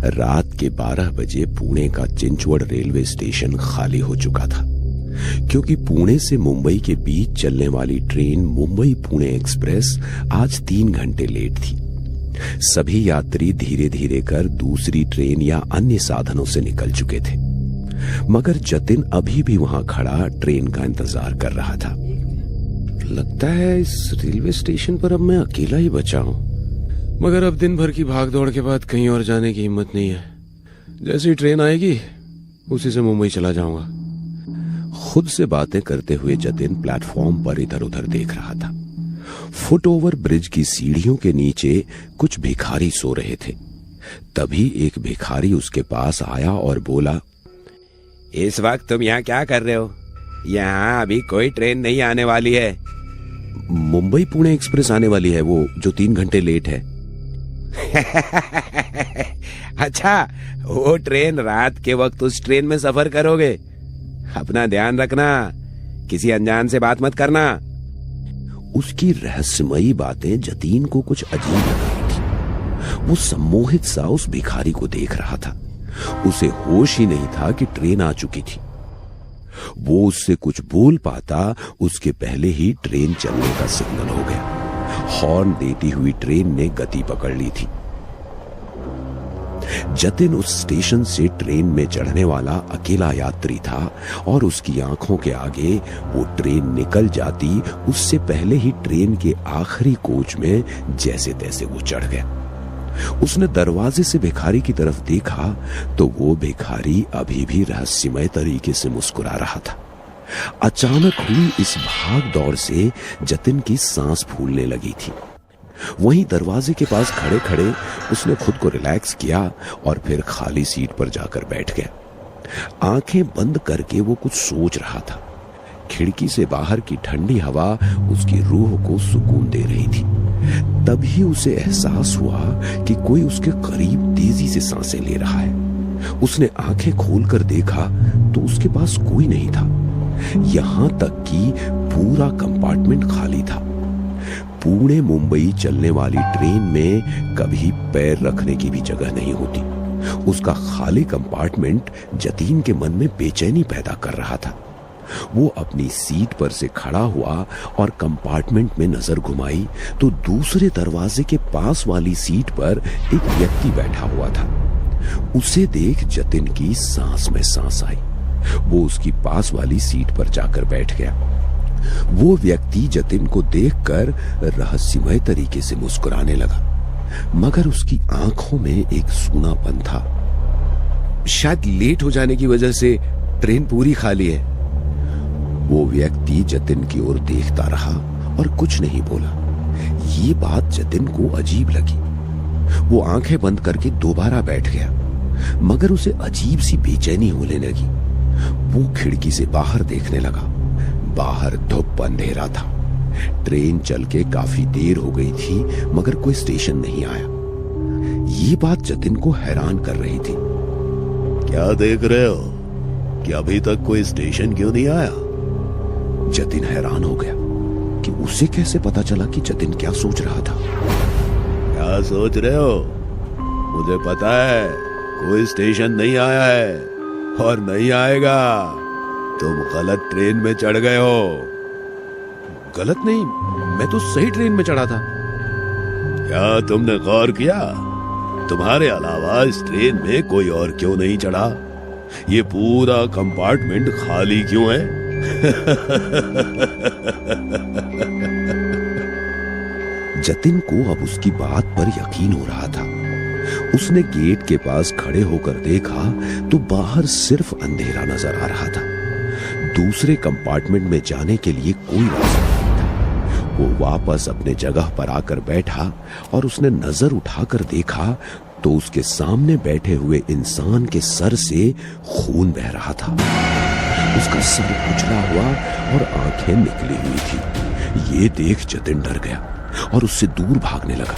रात के 12 बजे पुणे का चिंचवड़ रेलवे स्टेशन खाली हो चुका था, क्योंकि पुणे से मुंबई के बीच चलने वाली ट्रेन मुंबई पुणे एक्सप्रेस आज 3 घंटे लेट थी। सभी यात्री धीरे धीरे कर दूसरी ट्रेन या अन्य साधनों से निकल चुके थे, मगर जतिन अभी भी वहां खड़ा ट्रेन का इंतजार कर रहा था। लगता है इस रेलवे स्टेशन पर अब मैं अकेला ही बचा हूं, मगर अब दिन भर की भाग दौड़ के बाद कहीं और जाने की हिम्मत नहीं है। जैसी ट्रेन आएगी उसी से मुंबई चला जाऊंगा। खुद से बातें करते हुए जतिन प्लेटफॉर्म पर इधर उधर देख रहा था। फुट ओवर ब्रिज की सीढ़ियों के नीचे कुछ भिखारी सो रहे थे। तभी एक भिखारी उसके पास आया और बोला, इस वक्त तुम यहाँ क्या कर रहे हो? यहाँ अभी कोई ट्रेन नहीं आने वाली है। मुंबई पुणे एक्सप्रेस आने वाली है, वो जो 3 घंटे लेट है। अच्छा, वो ट्रेन रात के वक्त उस ट्रेन में सफर करोगे? अपना ध्यान रखना, किसी अनजान से बात मत करना। उसकी रहस्यमयी बातें जतीन को कुछ अजीब लग रही थी। वो सम्मोहित सा उस भिखारी को देख रहा था। उसे होश ही नहीं था कि ट्रेन आ चुकी थी। वो उससे कुछ बोल पाता उसके पहले ही ट्रेन चलने का सिग्नल हो गया। हॉर्न देती हुई ट्रेन ने गति पकड़ ली थी। जतिन उस स्टेशन से ट्रेन में चढ़ने वाला अकेला यात्री था और उसकी आंखों के आगे वो ट्रेन निकल जाती उससे पहले ही ट्रेन के आखिरी कोच में जैसे तैसे वो चढ़ गया। उसने दरवाजे से भिखारी की तरफ देखा तो वो भिखारी अभी भी रहस्यमय तरीके से मुस्कुरा रहा था। अचानक हुई इस भाग दौड़ से जतिन की सांस फूलने लगी थी। वहीं दरवाजे के पास खड़े खड़े उसने खुद को रिलैक्स किया और फिर खाली सीट पर जाकर बैठ गया। आंखें बंद करके वो कुछ सोच रहा था। खिड़की से बाहर की ठंडी हवा उसकी रूह को सुकून दे रही थी। तभी उसे एहसास हुआ कि कोई उसके करीब तेजी से सांसें ले रहा है। उसने आंखें खोलकर देखा तो उसके पास कोई नहीं था। यहां तक कि पूरा कंपार्टमेंट खाली था। पुणे मुंबई चलने वाली ट्रेन में कभी पैर रखने की भी जगह नहीं होती। उसका खाली कंपार्टमेंट जतीन के मन में बेचैनी पैदा कर रहा था। वो अपनी सीट पर से खड़ा हुआ और कंपार्टमेंट में नजर घुमाई तो दूसरे दरवाजे के पास वाली सीट पर एक व्यक्ति बैठा हुआ था। उसे देख जतिन की सांस में सांस आई। वो उसकी पास वाली सीट पर जाकर बैठ गया। वो व्यक्ति जतिन को देखकर रहस्यमय तरीके से मुस्कुराने लगा, मगर उसकी आंखों में एक सूनापन था। शायद लेट हो जाने की वजह से ट्रेन पूरी खाली है। वो व्यक्ति जतिन की ओर देखता रहा और कुछ नहीं बोला। ये बात जतिन को अजीब लगी। वो आंखें बंद करके दोबारा बैठ गया, मगर उसे अजीब सी बेचैनी होने लगी। वो खिड़की से बाहर देखने लगा। बाहर धूप अंधेरा था। ट्रेन चल के काफी देर हो गई थी, मगर कोई स्टेशन नहीं आया। ये बात जतिन को हैरान कर रही थी। क्या देख रहे हो कि अभी तक कोई स्टेशन क्यों नहीं आया? जतिन हैरान हो गया कि उसे कैसे पता चला कि जतिन क्या सोच रहा था। क्या सोच रहे हो? मुझे पता है कोई स्टेशन नहीं आया है और नहीं आएगा। तुम गलत ट्रेन में चढ़ गए हो। गलत नहीं, मैं तो सही ट्रेन में चढ़ा था। क्या तुमने गौर किया? तुम्हारे अलावा इस ट्रेन में कोई और क्यों नहीं चढ़ा? ये पूरा कंपार्टमेंट खाली क्यों है? जतिन को अब उसकी बात पर यकीन हो रहा था। उसने गेट के पास खड़े होकर देखा तो बाहर सिर्फ अंधेरा नजर आ रहा था। दूसरे कंपार्टमेंट में जाने के लिए कोई रास्ता नहीं था। वो वापस अपने जगह पर आकर बैठा और उसने नजर उठाकर देखा तो उसके सामने बैठे हुए इंसान के सर से खून बह रहा था। उसका सर कुचला हुआ और आंखें निकली हुई थी। ये देख जतिन डर गया और उससे दूर भागने लगा।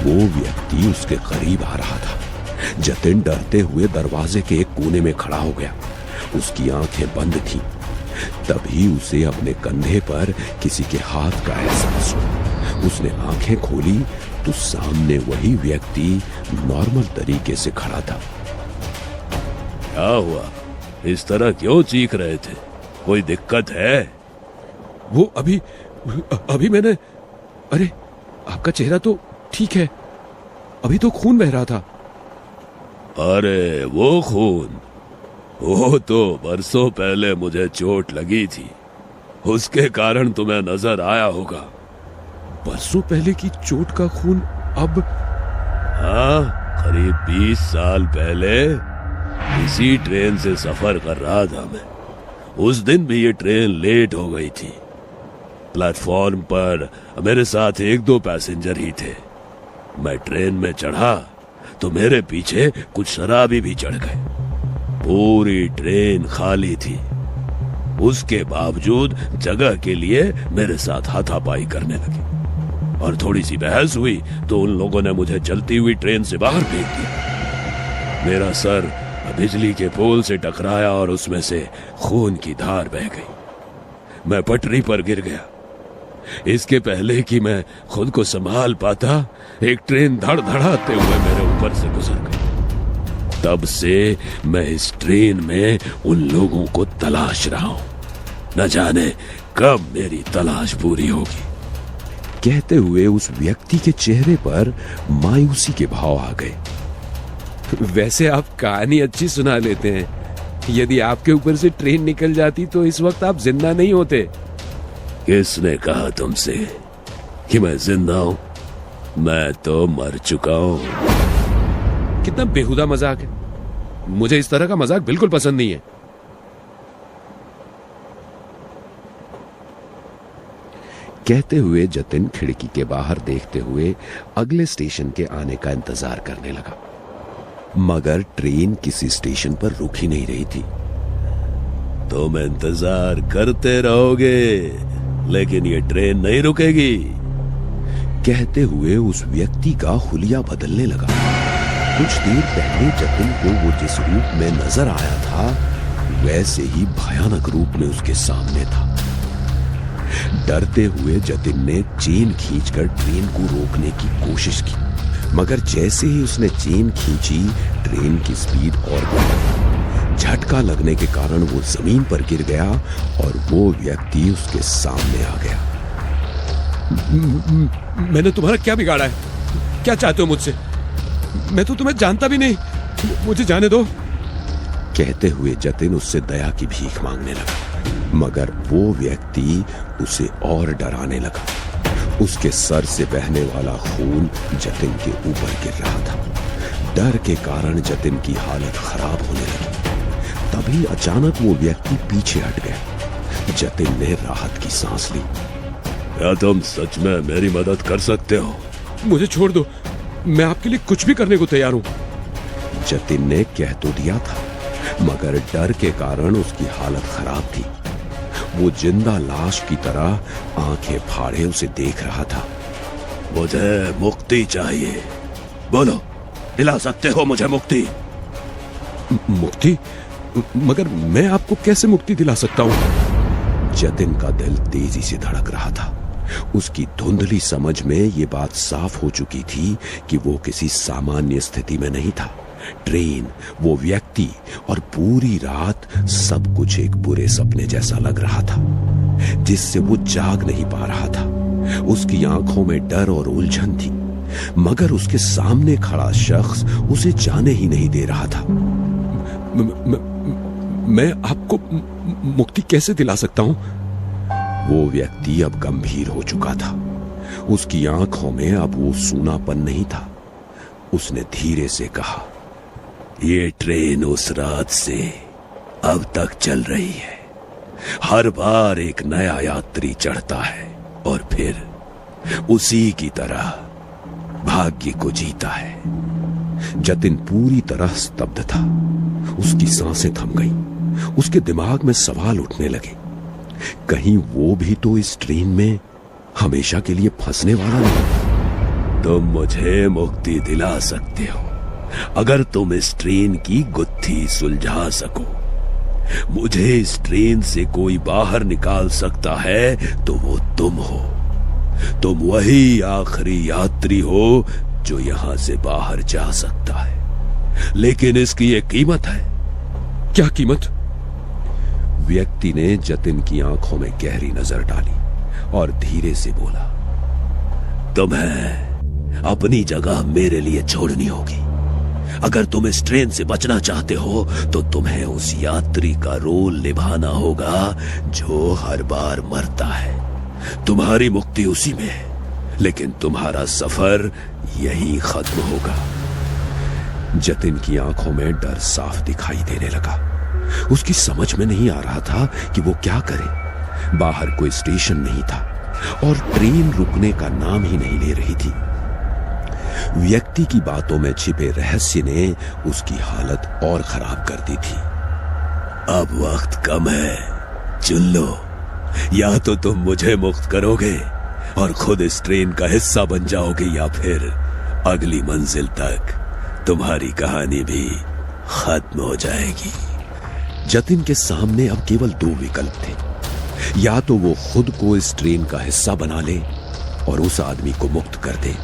वो व्यक्ति उसके करीब आ रहा था। जतिन डरते हुए दरवाजे के एक कोने में खड़ा हो गया। उसकी आंखें बंद थीं। तभी उसे अपने कंधे पर किसी के हाथ का एहसास हुआ। उसने आंखें खोली तो सामने वही व्यक्ति नॉर्मल तरीके से खड़ा था। क्या हुआ? इस तरह क्यों चीख रहे थे? कोई दिक्कत है? वो अभी मैंने, अरे आपका चेहरा तो ठीक है, अभी तो खून बह रहा था। अरे वो खून, वो तो बरसों पहले मुझे चोट लगी थी, उसके कारण तुम्हें नजर आया होगा। बरसों पहले की चोट का खून अब? हाँ, करीब 20 साल पहले इसी ट्रेन से सफर कर रहा था मैं। उस दिन भी ये ट्रेन लेट हो गई थी। प्लेटफॉर्म पर मेरे साथ 1-2 पैसेंजर ही थे। मैं ट्रेन में चढ़ा तो मेरे पीछे कुछ शराबी भी चढ़ गए। पूरी ट्रेन खाली थी, उसके बावजूद जगह के लिए मेरे साथ हाथापाई करने लगे और थोड़ी सी बहस हुई तो उन लोगों ने मुझे चलती हुई ट्रेन से बाहर फेंक दिया। मेरा सर बिजली के पोल से टकराया और उसमें से खून की धार बह गई। मैं पटरी पर गिर गया। इसके पहले कि मैं खुद को संभाल पाता, एक ट्रेन धड़धड़ाते हुए मेरे ऊपर से गुजर गई। तब से मैं इस ट्रेन में उन लोगों को तलाश रहा हूं। न जाने कब मेरी तलाश पूरी होगी। कहते हुए उस व्यक्ति के चेहरे पर मायूसी के भाव आ गए। वैसे आप कहानी अच्छी सुना लेते हैं। यदि आपके ऊपर से ट्रेन निकल जाती तो इस वक्त आप जिंदा नहीं होते। किसने कहा तुमसे कि मैं जिंदा हूं? मैं तो मर चुका हूं। कितना बेहुदा मजाक है। मुझे इस तरह का मजाक बिल्कुल पसंद नहीं है। कहते हुए जतिन खिड़की के बाहर देखते हुए अगले स्टेशन के आने का इंतजार करने लगा, मगर ट्रेन किसी स्टेशन पर रुक ही नहीं रही थी। तुम इंतजार करते रहोगे, लेकिन ये ट्रेन नहीं रुकेगी। कहते हुए उस व्यक्ति का हुलिया बदलने लगा। कुछ देर पहले जतिन को वो जिस रूप में नजर आया था, वैसे ही भयानक रूप में उसके सामने था। डरते हुए जतिन ने चेन खींचकर ट्रेन को रोकने की कोशिश की, मगर जैसे ही उसने चेन खींची, ट्रेन की स्पीड और बढ़ी। झटका लगने के कारण वो जमीन पर गिर गया और वो व्यक्ति उसके सामने आ गया। मैंने तुम्हारा क्या बिगाड़ा है? क्या चाहते हो मुझसे? मैं तो तुम्हें जानता भी नहीं, मुझे जाने दो। कहते हुए जतिन उससे दया की भीख मांगने लगा, मगर वो व्यक्ति उसे और डराने लगा। उसके सर से बहने वाला खून जतिन के ऊपर गिर रहा था। डर के कारण जतिन की हालत खराब होने लगी। तभी अचानक वो व्यक्ति पीछे हट गया। जतिन ने राहत की सांस ली। क्या तुम सच में मेरी मदद कर सकते हो? मुझे छोड़ दो, मैं आपके लिए कुछ भी करने को तैयार हूं। जतिन ने कह तो दिया था, मगर डर के कारण उसकी हालत खराब थी। वो जिंदा लाश की तरह आंखें फाड़े उसे देख रहा था। मुझे मुक्ति चाहिए, बोलो, दिला सकते हो मुझे मुक्ति? मुक्ति? मगर मैं आपको कैसे मुक्ति दिला सकता हूं? जतिन का दिल तेजी से धड़क रहा था। उसकी धुंधली समझ में ये बात साफ हो चुकी थी कि वो किसी सामान्य स्थिति में नहीं था। ट्रेन, वो व्यक्ति और पूरी रात सब कुछ एक बुरे सपने जैसा लग रहा था, जिससे वो जाग नहीं पा रहा था। उसकी आंखों में डर और उलझन थी, मगर उसके सामने खड़ा शख्स उसे जाने ही नहीं दे रहा था। मैं आपको मुक्ति कैसे दिला सकता हूं? वो व्यक्ति अब गंभीर हो चुका था। उसकी आंखों में अब वो सूनापन नहीं था। उसने धीरे से कहा, ये ट्रेन उस रात से अब तक चल रही है। हर बार एक नया यात्री चढ़ता है और फिर उसी की तरह भाग्य को जीता है। जतिन पूरी तरह स्तब्ध था। उसकी सांसें थम गईं। उसके दिमाग में सवाल उठने लगे। कहीं वो भी तो इस ट्रेन में हमेशा के लिए फंसने वाला नहीं। तुम मुझे मुक्ति दिला सकते हो अगर तुम इस ट्रेन की गुत्थी सुलझा सको। मुझे इस ट्रेन से कोई बाहर निकाल सकता है तो वो तुम हो। तुम वही आखिरी यात्री हो जो यहां से बाहर जा सकता है, लेकिन इसकी एक कीमत है। क्या कीमत? व्यक्ति ने जतिन की आंखों में गहरी नजर डाली और धीरे से बोला, तुम्हें अपनी जगह मेरे लिए छोड़नी होगी। अगर तुम इस ट्रेन से बचना चाहते हो तो तुम्हें उस यात्री का रोल निभाना होगा जो हर बार मरता है। तुम्हारी मुक्ति उसी में है, लेकिन तुम्हारा सफर यही खत्म होगा। जतिन की आंखों में डर साफ दिखाई देने लगा। उसकी समझ में नहीं आ रहा था कि वो क्या करे। बाहर कोई स्टेशन नहीं था और ट्रेन रुकने का नाम ही नहीं ले रही थी। व्यक्ति की बातों में छिपे रहस्य ने उसकी हालत और खराब कर दी थी। अब वक्त कम है, चुन लो। या तो तुम मुझे मुक्त करोगे और खुद इस ट्रेन का हिस्सा बन जाओगे, या फिर अगली मंजिल तक तुम्हारी कहानी भी खत्म हो जाएगी। जतिन के सामने अब केवल दो विकल्प थे। या तो वो खुद को इस ट्रेन का हिस्सा बना ले और उस आदमी को मुक्त कर दे,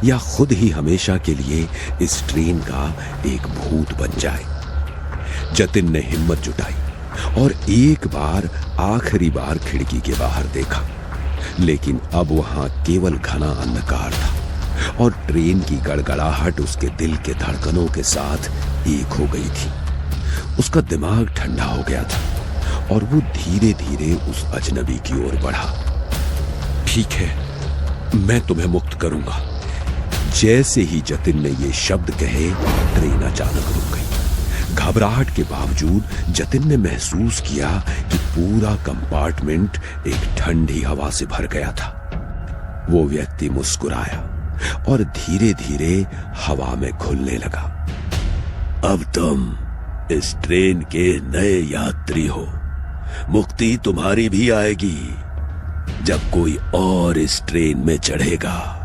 या खुद ही हमेशा के लिए इस ट्रेन का एक भूत बन जाए। जतिन ने हिम्मत जुटाई और एक बार, आखिरी बार खिड़की के बाहर देखा, लेकिन अब वहां केवल घना अंधकार था और ट्रेन की गड़गड़ाहट उसके दिल के धड़कनों के साथ एक हो गई थी। उसका दिमाग ठंडा हो गया था और वो धीरे धीरे उस अजनबी की ओर बढ़ा। ठीक है, मैं तुम्हें मुक्त करूंगा। जैसे ही जतिन ने ये शब्द कहे, ट्रेन अचानक रुक गई। घबराहट के बावजूद जतिन ने महसूस किया कि पूरा कंपार्टमेंट एक ठंडी हवा से भर गया था। वो व्यक्ति मुस्कुराया और धीरे धीरे हवा में घुलने लगा। अब तुम इस ट्रेन के नए यात्री हो। मुक्ति तुम्हारी भी आएगी जब कोई और इस ट्रेन में चढ़ेगा।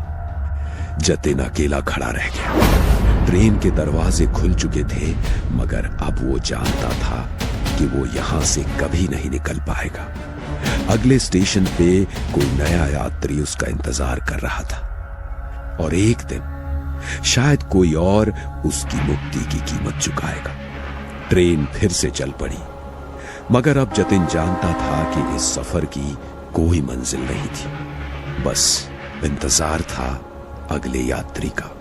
जतिन अकेला खड़ा रह गया। ट्रेन के दरवाजे खुल चुके थे, मगर अब वो जानता था कि वो यहां से कभी नहीं निकल पाएगा। अगले स्टेशन पे कोई नया यात्री उसका इंतजार कर रहा था और एक दिन शायद कोई और उसकी मुक्ति की कीमत चुकाएगा। ट्रेन फिर से चल पड़ी, मगर अब जतिन जानता था कि इस सफर की कोई मंजिल नहीं थी। बस इंतजार था अगले यात्री का।